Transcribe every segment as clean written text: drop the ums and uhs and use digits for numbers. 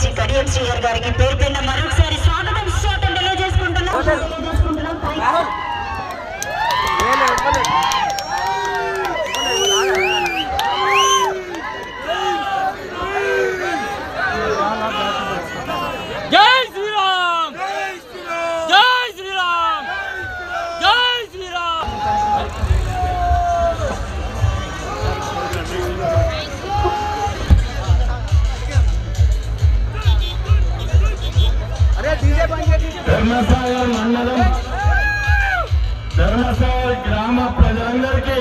శ్రీ కడియం శ్రీహర్ గారికి పేరు పేరున మరొకసారి స్వాగతం తెలియజేసుకుంటున్నాం. ధర్మసాగర్ మండలం ధర్మసాగర్ గ్రామ ప్రజలందరికీ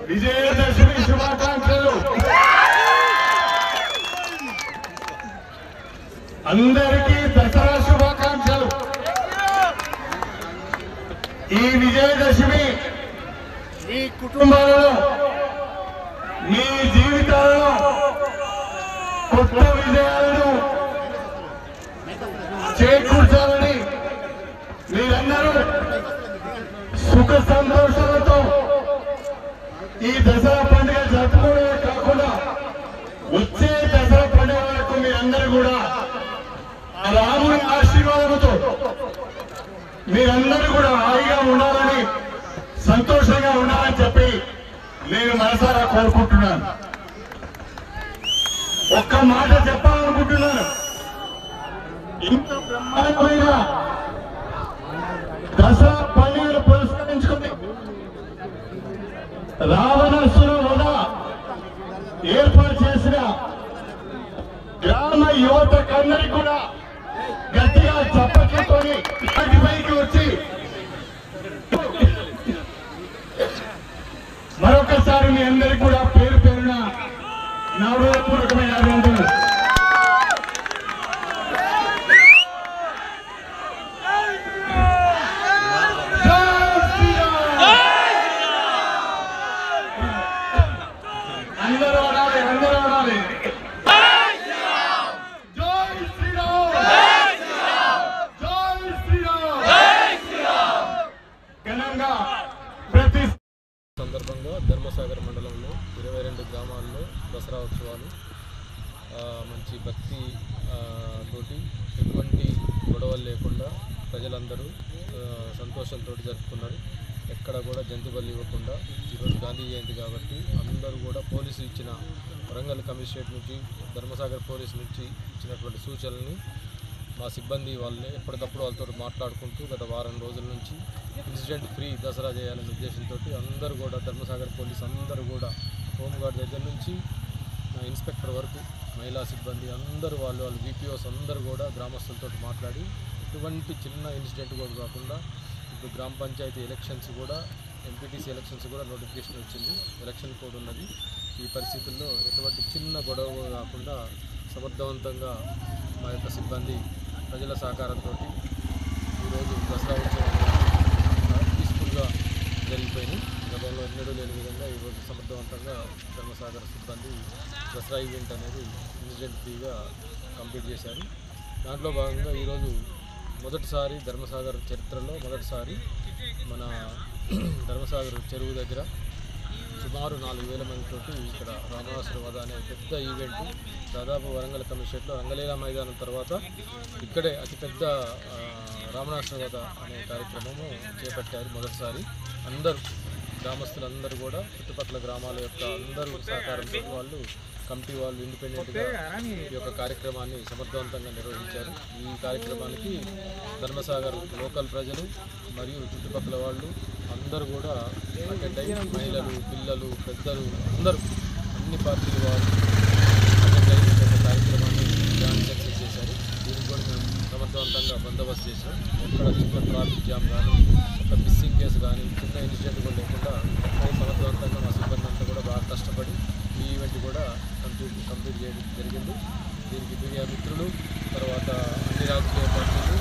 విజయదశమి శుభాకాంక్షలు. అందరికీ దసరా శుభాకాంక్షలు. ఈ విజయదశమి మీ కుటుంబాలలో మీ జీవితాలలో కొత్త విజయాలను చేకూర్చాలని మీరందరూ సుఖ సంతోషాలతో ఈ దసరా పండుగ జరుపుకోవడమే కాకుండా వచ్చే దసరా పండుగ వరకు మీరందరూ కూడా ఆ రాముని ఆశీర్వాదంతో మీరందరూ కూడా హాయిగా ఉండాలని సంతోషంగా ఉండాలని చెప్పి నేను మనసారా కోరుకుంటున్నాను. ఒక్క మాట చెప్పాలనుకుంటున్నాను. ఇంత బ్రహ్మాండమైన దసరా పండుగను పురస్కరించుకుని రావణాసుర వధ ఏర్పాటు చేసిన గ్రామ యువతకందరికి కూడా గట్టిగా చప్పట్లతో పైకి వచ్చి మరొకసారి మీ అందరికీ కూడా పేరు పేరున నా హృదయపూర్వకమైన అభినందనలు. సందర్భంగా ధర్మసాగర్ మండలంలో 22 గ్రామాల్లో దసరా ఉత్సవాలు మంచి భక్తి తోటి ఎటువంటి గొడవలు లేకుండా ప్రజలందరూ సంతోషంతో జరుపుకున్నారు. ఎక్కడ కూడా జంతు బలి ఇవ్వకుండా ఈరోజు గాంధీ జయంతి కాబట్టి అందరూ కూడా పోలీసు ఇచ్చిన వరంగల్ కమిషనరేట్ నుంచి ధర్మసాగర్ పోలీసు నుంచి ఇచ్చినటువంటి సూచనల్ని మా సిబ్బంది వాళ్ళని ఎప్పటికప్పుడు వాళ్ళతో మాట్లాడుకుంటూ గత వారం రోజుల నుంచి ఇన్సిడెంట్ ఫ్రీ దసరా చేయాలనే ఉద్దేశంతో అందరూ కూడా ధర్మసాగర్ పోలీస్ అందరూ కూడా హోంగార్డ్ దగ్గర నుంచి ఇన్స్పెక్టర్ వరకు మహిళా సిబ్బంది అందరూ వాళ్ళు విపిఓస్ అందరూ కూడా గ్రామస్తులతో మాట్లాడి ఎటువంటి చిన్న ఇన్సిడెంట్ కూడా కాకుండా ఇప్పుడు గ్రామ పంచాయతీ ఎలక్షన్స్ కూడా ఎంపీటీసీ ఎలక్షన్స్ కూడా నోటిఫికేషన్ వచ్చింది, ఎలక్షన్ కోడ్ ఉన్నది. ఈ పరిస్థితుల్లో ఎటువంటి చిన్న గొడవ కాకుండా సమర్థవంతంగా మా యొక్క సిబ్బంది ప్రజల సహకారంతో ఈరోజు దసరా ఉత్సవం పీస్ఫుల్గా జరిగిపోయింది. గతంలో ఎన్నడూ లేని విధంగా ఈరోజు సమర్థవంతంగా ధర్మసాగర్ సిబ్బంది దసరా ఈవెంట్ అనేది ఇన్సిడెంట్ ఫ్రీగా కంప్లీట్ చేశారు. దాంట్లో భాగంగా ఈరోజు మొదటిసారి ధర్మసాగర్ చరిత్రలో మొదటిసారి మన ధర్మసాగర్ చెరువు దగ్గర సుమారు 4,000 మందితోటి ఇక్కడ రావణాసుర వధ అనే పెద్ద ఈవెంట్ దాదాపు వరంగల్ కమిషనరేట్లో రంగలీలా మైదానం తర్వాత ఇక్కడే అతిపెద్ద రావణాసుర వధ అనే కార్యక్రమము చేపట్టారు. మొదటిసారి అందరూ గ్రామస్తులందరూ కూడా చుట్టుపక్కల గ్రామాల యొక్క అందరూ సహకారంతో వాళ్ళు కమిటీ వాళ్ళు ఇండిపెండెంట్గా ఈ యొక్క కార్యక్రమాన్ని సమర్థవంతంగా నిర్వహించారు. ఈ కార్యక్రమానికి ధర్మసాగర్ లోకల్ ప్రజలు మరియు చుట్టుపక్కల వాళ్ళు అందరూ కూడా అటెండ్ అయ్యి మహిళలు, పిల్లలు, పెద్దలు అందరూ అన్ని పార్టీల వాళ్ళు అటెండ్ అయ్యి ఈ యొక్క కార్యక్రమాన్ని గ్రాండ్ సక్సెస్ చేశారు. దీనికి కూడా మేము సమర్థవంతంగా బందోబస్తు చేశాం. ఎక్కడ చిన్న ట్రాఫిక్ జామ్ కానీ ఒక మిస్సింగ్ కేసు కానీ చిన్న ఇన్సిడెంట్ కూడా లేకుండా సమర్థవంతంగా మా సిబ్బంది అంతా కూడా బాగా కష్టపడి ఈ ఈవెంట్ కూడా కంప్లీట్ చేయడం జరిగింది. దీనికి మీడియా మిత్రులు, తర్వాత అన్ని రాజకీయ పార్టీలు,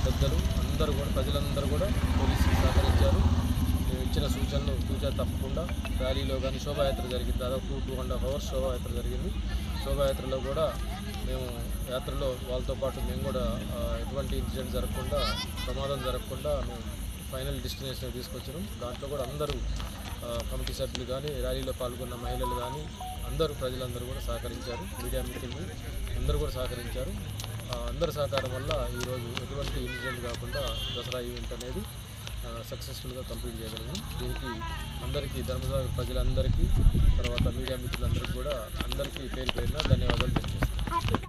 పెద్దలు అందరూ కూడా ప్రజలందరూ కూడా పోలీసులు సహకరించారు. మేము ఇచ్చిన సూచనలు తూచా తప్పకుండా ర్యాలీలో కానీ శోభాయాత్ర జరిగింది. దాదాపు 2.5 hours శోభాయాత్ర జరిగింది. శోభాయాత్రలో కూడా మేము యాత్రలో వాళ్ళతో పాటు మేము కూడా ఎటువంటి ఇన్సిడెంట్ జరగకుండా, ప్రమాదం జరగకుండా మేము ఫైనల్ డెస్టినేషన్ తీసుకొచ్చినాం. దాంట్లో కూడా అందరూ కమిటీ సభ్యులు కానీ, ర్యాలీలో పాల్గొన్న మహిళలు కానీ ప్రజలందరూ కూడా సహకరించారు. మీడియా మిత్రులు అందరూ కూడా సహకరించారు. అందరి సహకారం వల్ల ఈరోజు ఎటువంటి ఇన్సిడెంట్ కాకుండా దసరా ఈవెంట్ అనేది సక్సెస్ఫుల్గా కంప్లీట్ చేయగలిగాం. దీనికి అందరికీ ధర్మసాగర్ ప్రజలందరికీ, తర్వాత మీడియా మిత్రులందరికీ కూడా అందరికీ పేరు పేరున ధన్యవాదాలు తెలియజేస్తాను.